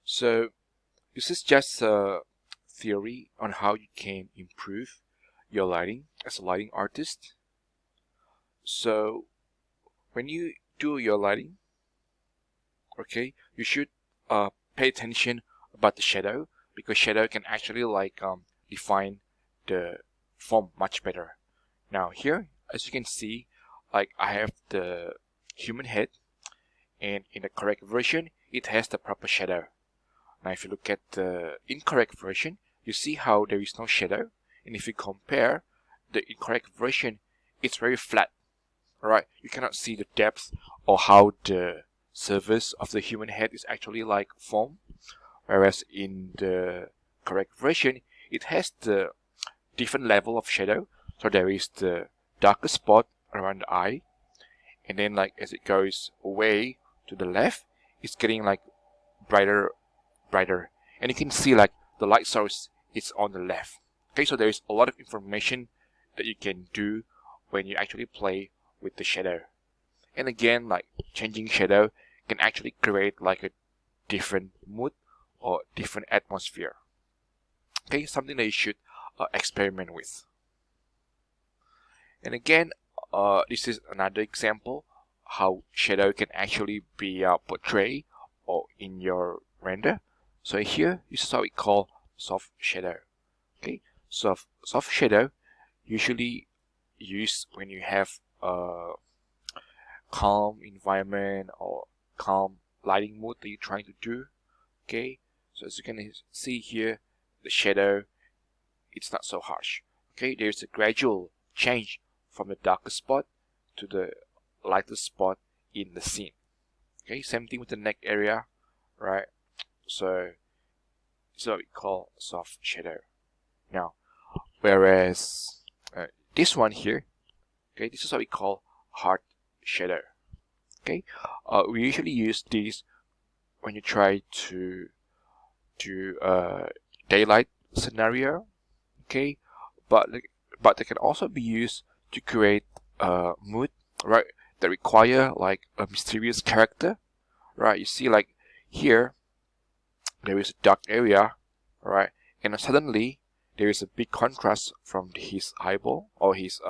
So this is just a theory on how you can improve your lighting as a lighting artist. So when you do your lighting, okay, you should pay attention about the shadow, because shadow can actually define the form much better. Now here, as you can see, I have the human head, and in the correct version it has the proper shadow. Now if you look at the incorrect version, you see how there is no shadow, and if you compare the incorrect version, it's very flat. Alright, you cannot see the depth or how the surface of the human head is actually formed, whereas in the correct version it has the different level of shadow. So there is the darker spot around the eye, and then as it goes away to the left, it's getting brighter, and you can see the light source is on the left. Okay, so there is a lot of information that you can do when you actually play with the shadow. And again, changing shadow can actually create a different mood or different atmosphere. Okay, something that you should experiment with. And again, this is another example how shadow can actually be portrayed or in your render. So here, this is how we call soft shadow. Okay, soft shadow usually used when you have a calm environment or calm lighting mood that you're trying to do. Okay, so as you can see here, the shadow, it's not so harsh. Okay, there's a gradual change from the darker spot to the lighter spot in the scene. Okay, same thing with the neck area, right? So it's what we call soft shadow. Now, whereas this one here, okay, this is what we call hard shadow. Okay, we usually use these when you try to do a daylight scenario. Okay, but they can also be used to create a mood, right, that require a mysterious character, right? You see, here there is a dark area, right, and suddenly there is a big contrast from his eyeball or his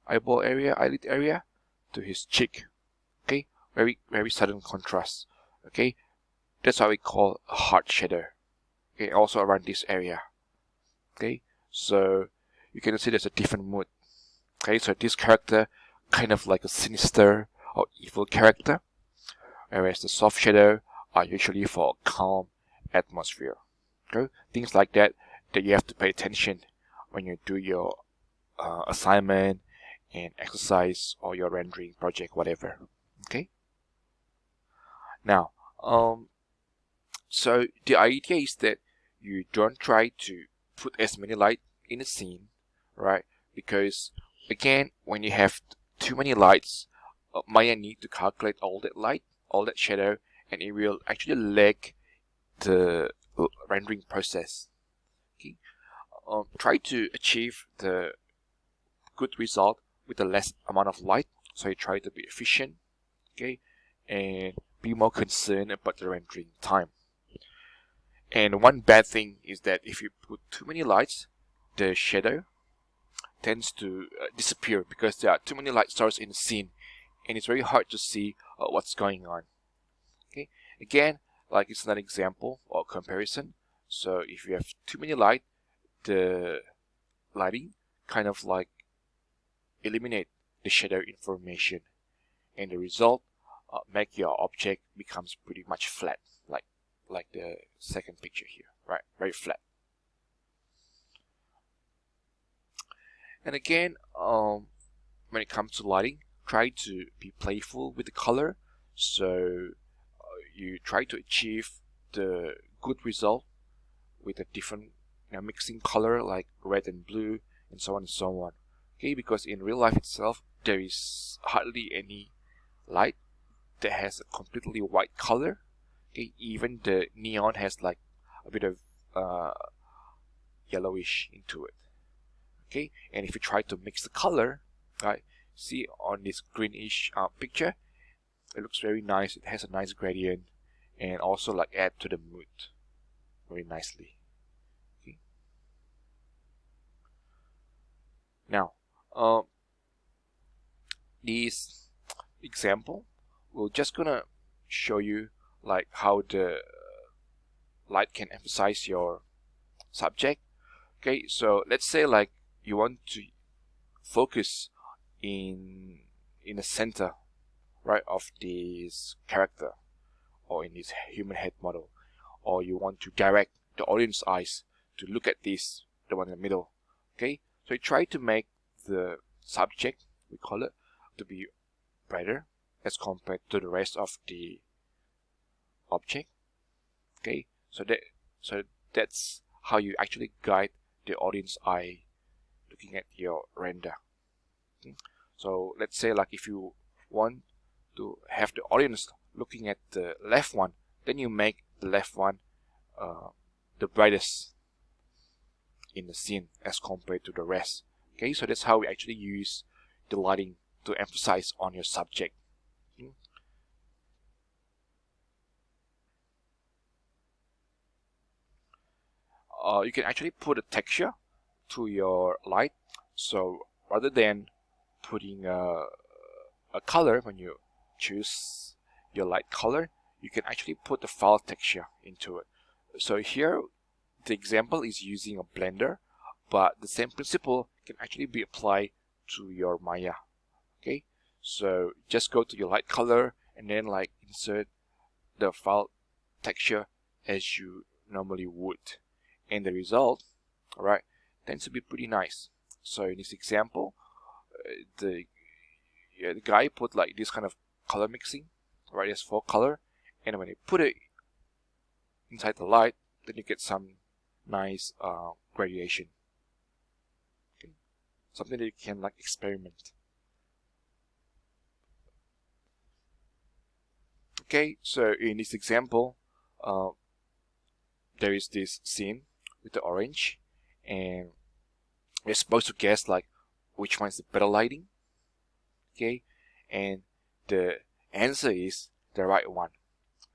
eyeball area, eyelid area, to his cheek. Okay, very sudden contrast. Okay, that's what we call a hard shadow. Okay, also around this area. Okay, so you can see there's a different mood. Okay, so this character kind of like a sinister or evil character, whereas the soft shadow are usually for a calm atmosphere. Okay, things like that you have to pay attention when you do your assignment and exercise or your rendering project, whatever. Okay. Now, so the idea is that you don't try to put as many light in a scene, right? Because again, when you have too many lights, Maya need to calculate all that light, all that shadow, and it will actually lag the rendering process. Okay, try to achieve the good result with the less amount of light. So you try to be efficient, okay, and be more concerned about the rendering time. And one bad thing is that if you put too many lights, the shadow tends to disappear because there are too many light sources in the scene, and it's very hard to see what's going on. Okay, again, it's an example or comparison. So if you have too many light, the lighting kind of eliminate the shadow information, and the result make your object becomes pretty much flat, like the second picture here, right? Very flat. And again, when it comes to lighting, try to be playful with the color. So you try to achieve the good result with a different mixing color like red and blue and so on and so on. Okay, because in real life itself there is hardly any light that has a completely white color. Okay, even the neon has a bit of yellowish into it. Okay, and if you try to mix the color, right, see on this greenish picture, it looks very nice. It has a nice gradient, and also like add to the mood very nicely. Okay. Now, this example, we're just gonna show you like how the light can emphasize your subject. Okay, so let's say like you want to focus in the center, right, of this character or in this human head model, or you want to direct the audience eyes to look at this, the one in the middle. Okay, so you try to make the subject, we call it, to be brighter as compared to the rest of the object. Okay, so that's how you actually guide the audience eye looking at your render. Okay? So let's say like if you want to have the audience looking at the left one, then you make the left one the brightest in the scene as compared to the rest. Okay, so that's how we actually use the lighting to emphasize on your subject. Okay? You can actually put a texture to your light. So rather than putting a color when you choose your light color, you can actually put the file texture into it. So here the example is using a blender, but the same principle can actually be applied to your Maya. Okay, so just go to your light color and then like insert the file texture as you normally would, and the result, alright, tends to be pretty nice. So in this example, the guy put like this kind of color mixing, right? There's 4 color, and when you put it inside the light, then you get some nice gradation. Okay. Something that you can like experiment. Okay, so in this example, there is this scene with the orange, and we're supposed to guess like which one is the better lighting. Okay, and the answer is the right one.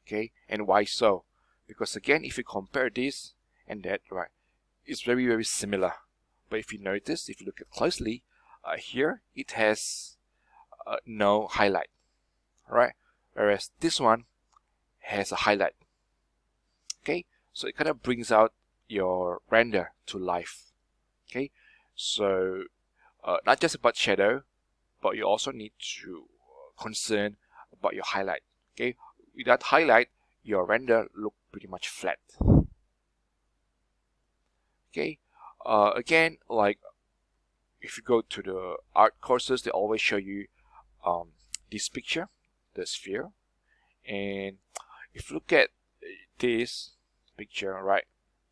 Okay, and why so? Because again, if you compare this and that, right, it's very, very similar. But if you notice, if you look at closely, here it has no highlight, right? Whereas this one has a highlight. Okay, so it kind of brings out your render to life. Okay, so not just about shadow, but you also need to concern about your highlight. Okay, without highlight, your render look pretty much flat. Okay, again, like if you go to the art courses, they always show you this picture, the sphere, and if you look at this picture, right,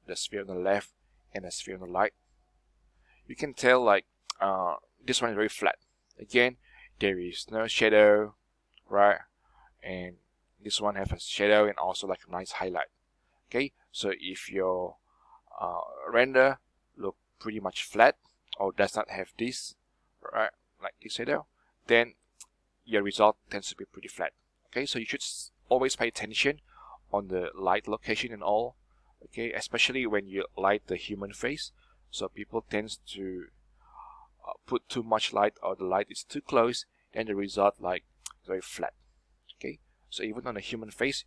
the sphere on the left and the sphere on the right, you can tell like this one is very flat. Again, there is no shadow, right, and this one has a shadow and also like a nice highlight. Okay, so if your render look pretty much flat or does not have this, right, like this shadow, then your result tends to be pretty flat. Okay, so you should always pay attention on the light location and all. Okay, especially when you light the human face. So people tends to put too much light, or the light is too close, then the result like very flat. Okay, so even on a human face,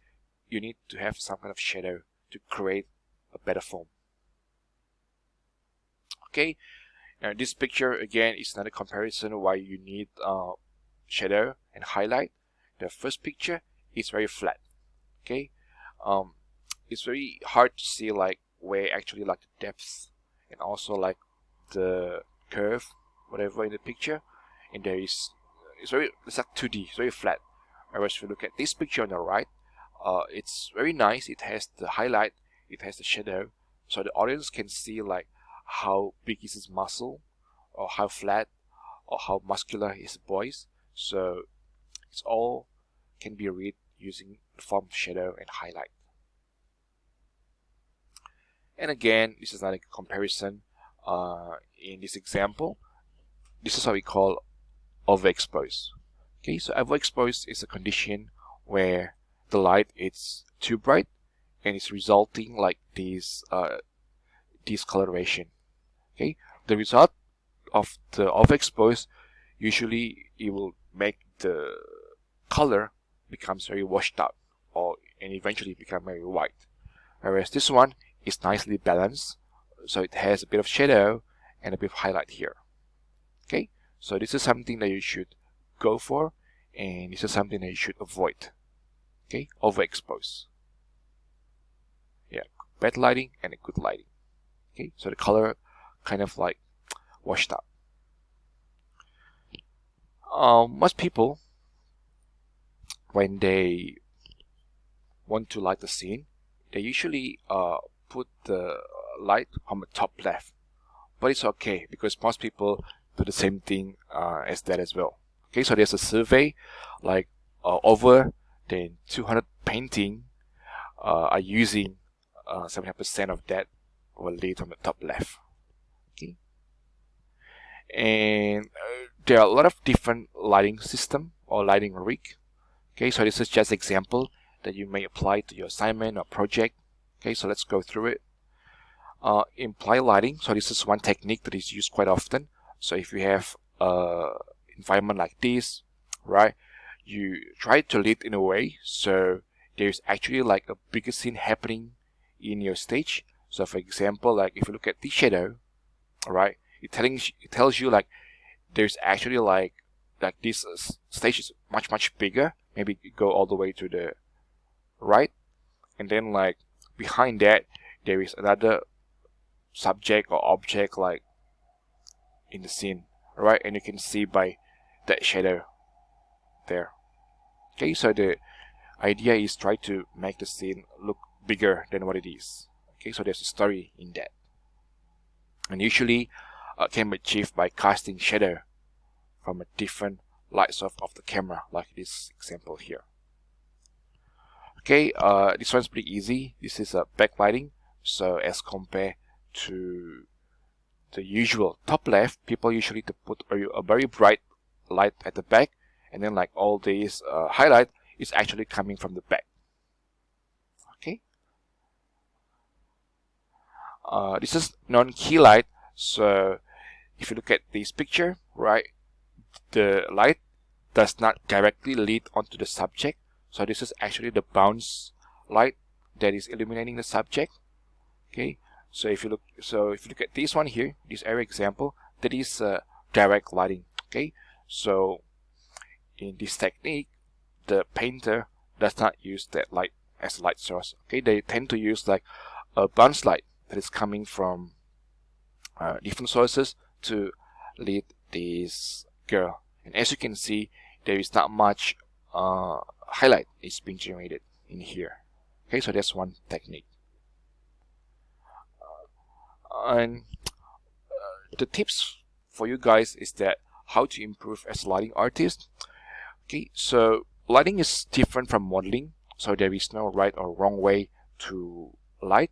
you need to have some kind of shadow to create a better form. Okay, now this picture again is not a comparison why you need shadow and highlight. The first picture is very flat. Okay, it's very hard to see like where actually like the depth and also like the curve, whatever in the picture, and there is it's like 2D, it's very flat. Whereas if you look at this picture on the right, it's very nice. It has the highlight, it has the shadow, so the audience can see like how big is his muscle, or how flat, or how muscular his voice. So it's all can be read using the form of shadow and highlight. And again, this is not a comparison. In this example, this is what we call overexposed. Okay, so overexposed is a condition where the light it's too bright, and it's resulting like this discoloration. Okay, the result of the overexposed, usually it will make the color becomes very washed out, and eventually become very white. Whereas this one is nicely balanced, so it has a bit of shadow and a bit of highlight here. Okay, so this is something that you should go for, and this is something that you should avoid. Okay, overexpose. Yeah, bad lighting and a good lighting. Okay, so the color kind of like washed out. Most people, when they want to light the scene, they usually put the light on the top left. But it's okay, because most people do the same thing as that as well. Okay, so there's a survey, like over than 200 painting are using 70% of that will lit on the top left. Okay, and there are a lot of different lighting system or lighting rig. Okay, so this is just example that you may apply to your assignment or project. Okay, so let's go through it. Imply lighting. So this is one technique that is used quite often. So if you have an environment like this, right, you try to lit in a way so there's actually like a bigger scene happening in your stage. So for example, like if you look at the shadow, right, it tells you like there's actually like this stage is much bigger. Maybe go all the way to the right, and then like behind that there is another subject or object like in the scene, right, and you can see by that shadow there. Okay, so the idea is try to make the scene look bigger than what it is. Okay, so there's a story in that, and usually can be achieved by casting shadow from a different light source of the camera, like this example here. Okay, this one's pretty easy. This is a backlighting. So as compared to the usual top left, people usually to put a very bright light at the back, and then like all these highlight is actually coming from the back. Okay, this is non-key light. So if you look at this picture, right, the light does not directly lit onto the subject. So this is actually the bounce light that is illuminating the subject. Okay, so if you look at this one here, this area example, that is direct lighting. Okay, so in this technique, the painter does not use that light as a light source. Okay, they tend to use like a bounce light that is coming from different sources to lit this girl. And as you can see, there is not much highlight is being generated in here. Okay, so that's one technique. And the tips for you guys is that how to improve as a lighting artist. Okay, so lighting is different from modeling, so there is no right or wrong way to light.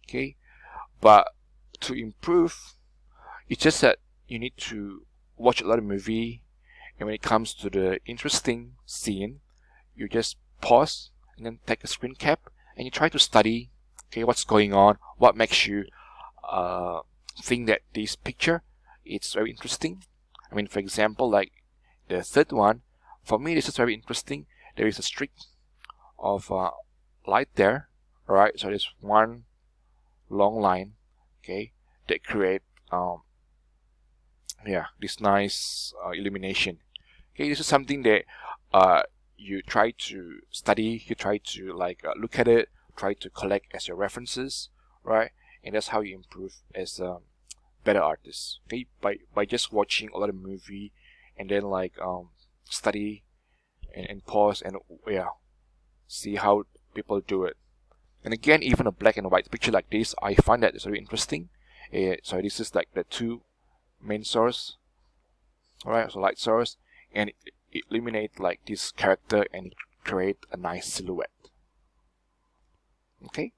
Okay, but to improve, it's just that you need to watch a lot of movie, and when it comes to the interesting scene, you just pause and then take a screen cap and you try to study, okay, what's going on, what makes you think that this picture it's very interesting. I mean, for example, like the third one, for me this is very interesting. There is a streak of light there, alright, so there's one long line, okay, that create this nice illumination. Okay, this is something that you try to study, you try to like look at it, try to collect as your references, right? And that's how you improve as a better artist. Okay, by just watching a lot of movie and then like study and pause and see how people do it. And again, even a black and white picture like this, I find that it's very interesting. So this is like the two main source, alright, so light source, and it illuminate like this character and create a nice silhouette. Okay,